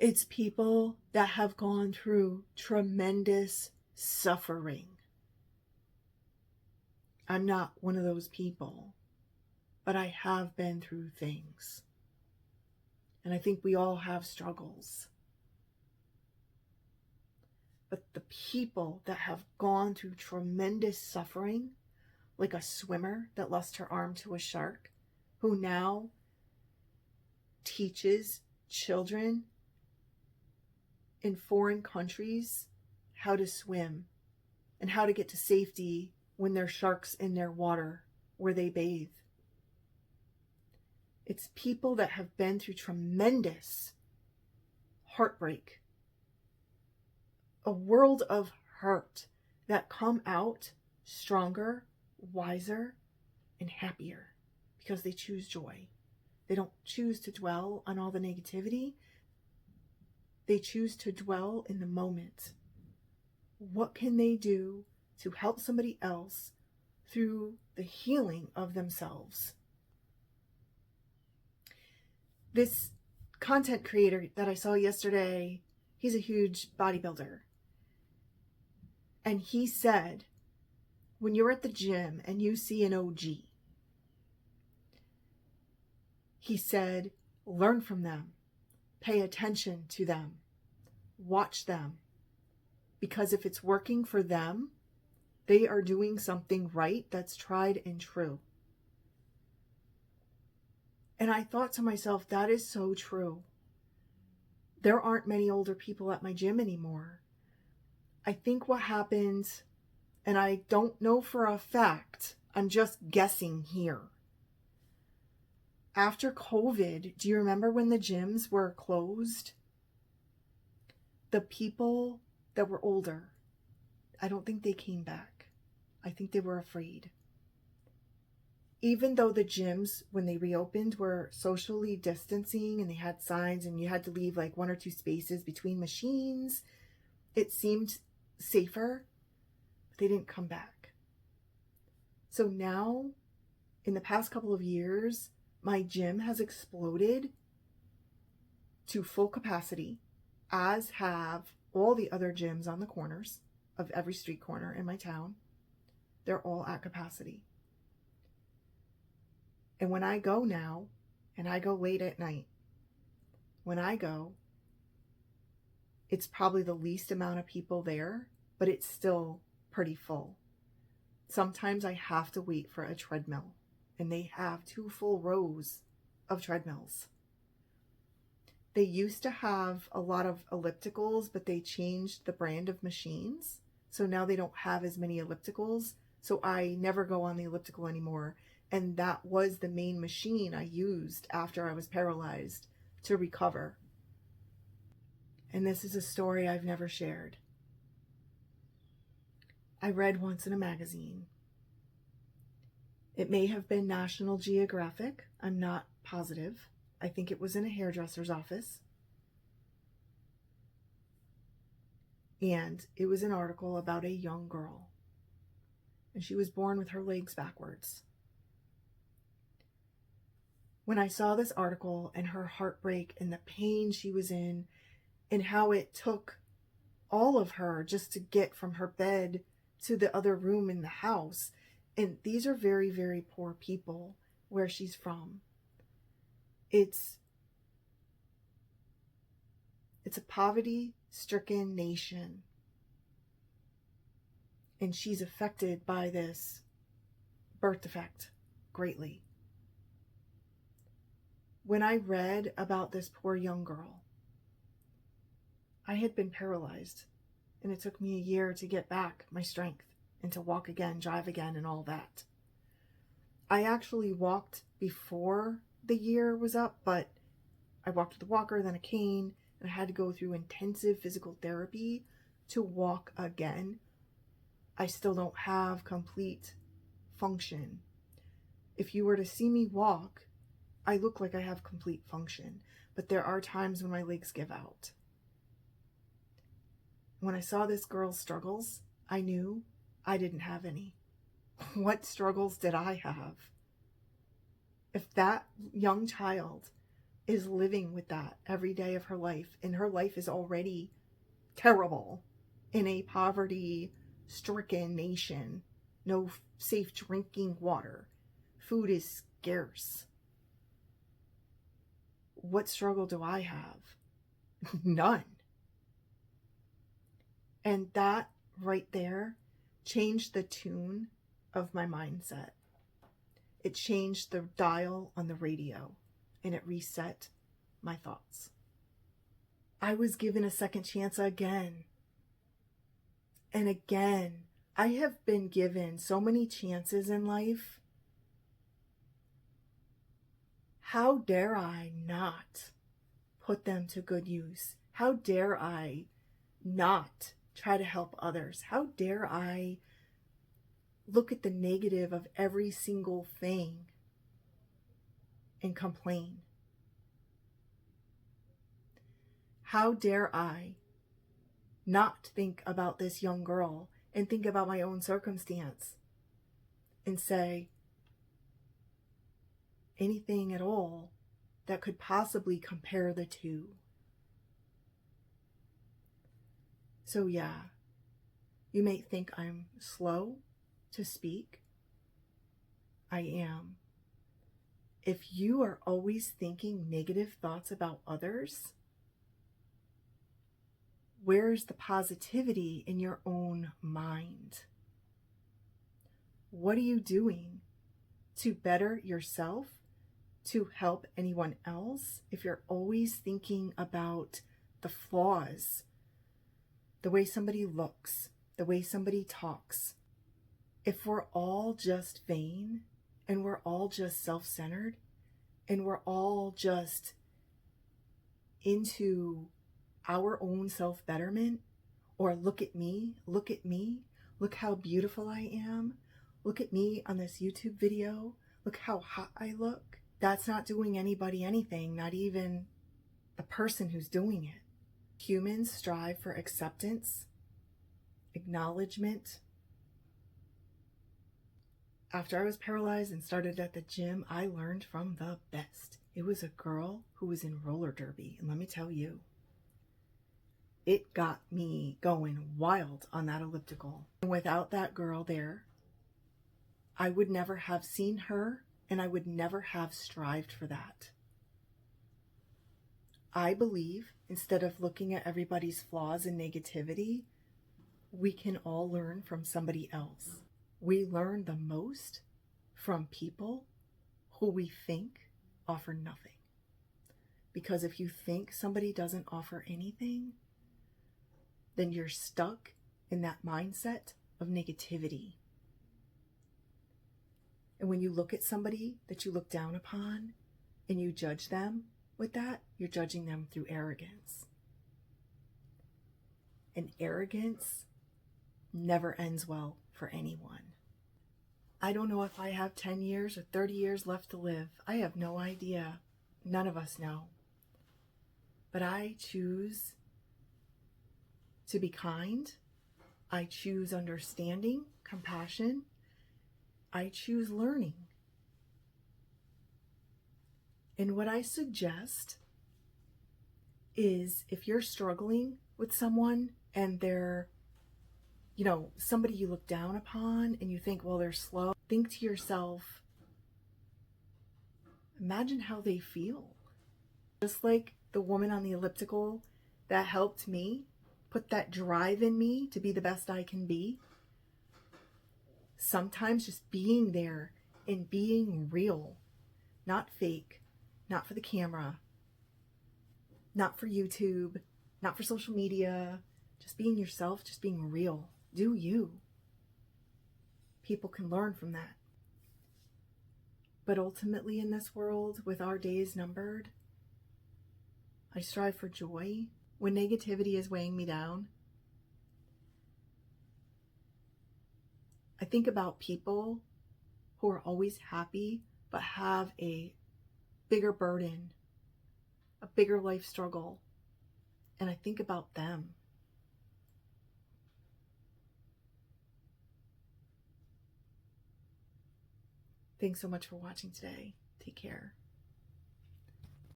It's people that have gone through tremendous suffering. I'm not one of those people, but I have been through things. And I think we all have struggles. But the people that have gone through tremendous suffering, like a swimmer that lost her arm to a shark, who now teaches children in foreign countries how to swim and how to get to safety when there's sharks in their water where they bathe. It's people that have been through tremendous heartbreak, a world of hurt, that come out stronger, wiser, and happier because they choose joy. They don't choose to dwell on all the negativity. They choose to dwell in the moment. What can they do to help somebody else through the healing of themselves? This content creator that I saw yesterday, he's a huge bodybuilder. And he said, when you're at the gym and you see an OG, he said, learn from them, pay attention to them, watch them. Because if it's working for them, they are doing something right that's tried and true. And I thought to myself, that is so true. There aren't many older people at my gym anymore. I think what happens, and I don't know for a fact, I'm just guessing here. After COVID, do you remember when the gyms were closed? The people that were older, I don't think they came back. I think they were afraid. Even though the gyms, when they reopened, were socially distancing and they had signs and you had to leave like 1 or 2 spaces between machines, it seemed safer, but they didn't come back. So now, in the past couple of years, my gym has exploded to full capacity, as have all the other gyms on the corners of every street corner in my town. They're all at capacity. And when I go now, and I go late at night, when I go, it's probably the least amount of people there, but it's still pretty full. Sometimes I have to wait for a treadmill, and they have 2 full rows of treadmills. They used to have a lot of ellipticals, but they changed the brand of machines. So now they don't have as many ellipticals. So I never go on the elliptical anymore. And that was the main machine I used after I was paralyzed to recover. And this is a story I've never shared. I read once in a magazine. It may have been National Geographic. I'm not positive. I think it was in a hairdresser's office. And it was an article about a young girl. And she was born with her legs backwards. When I saw this article and her heartbreak and the pain she was in and how it took all of her just to get from her bed to the other room in the house. And these are very, very poor people where she's from. It's a poverty-stricken nation. And she's affected by this birth defect greatly. When I read about this poor young girl, I had been paralyzed, and it took me a year to get back my strength and to walk again, drive again, and all that. I actually walked before the year was up, but I walked with a walker, then a cane, and I had to go through intensive physical therapy to walk again. I still don't have complete function. If you were to see me walk, I look like I have complete function, but there are times when my legs give out. When I saw this girl's struggles, I knew I didn't have any. What struggles did I have? If that young child is living with that every day of her life, and her life is already terrible in a poverty-stricken nation. No safe drinking water. Food is scarce. What struggle do I have? None. And that right there changed the tune of my mindset. It changed the dial on the radio, and it reset my thoughts. I was given a second chance again. And again, I have been given so many chances in life. How dare I not put them to good use? How dare I not try to help others? How dare I look at the negative of every single thing and complain? How dare I not think about this young girl and think about my own circumstance and say anything at all that could possibly compare the two? So yeah, you may think I'm slow to speak. I am. If you are always thinking negative thoughts about others, where's the positivity in your own mind? What are you doing to better yourself, to help anyone else, if you're always thinking about the flaws, the way somebody looks, the way somebody talks? If we're all just vain, and we're all just self-centered, and we're all just into our own self-betterment, or look at me, look how beautiful I am, look at me on this YouTube video, look how hot I look, that's not doing anybody anything, not even the person who's doing it. Humans strive for acceptance, acknowledgement. After I was paralyzed and started at the gym, I learned from the best. It was a girl who was in roller derby, and let me tell you, it got me going wild on that elliptical. And without that girl there, I would never have seen her, and I would never have strived for that. I believe instead of looking at everybody's flaws and negativity, we can all learn from somebody else. We learn the most from people who we think offer nothing. Because if you think somebody doesn't offer anything, then you're stuck in that mindset of negativity. And when you look at somebody that you look down upon and you judge them with that, you're judging them through arrogance. And arrogance never ends well for anyone. I don't know if I have 10 years or 30 years left to live. I have no idea. None of us know. But I choose to be kind. I choose understanding, compassion. I choose learning. And what I suggest is, if you're struggling with someone and they're, somebody you look down upon and you think, well, they're slow, think to yourself, imagine how they feel. Just like the woman on the elliptical that helped me, put that drive in me to be the best I can be. Sometimes just being there and being real, not fake, not for the camera, not for YouTube, not for social media, just being yourself, just being real. Do you. People can learn from that. But ultimately in this world, with our days numbered, I strive for joy when negativity is weighing me down. I think about people who are always happy but have a bigger burden, a bigger life struggle, and I think about them. Thanks so much for watching today. Take care.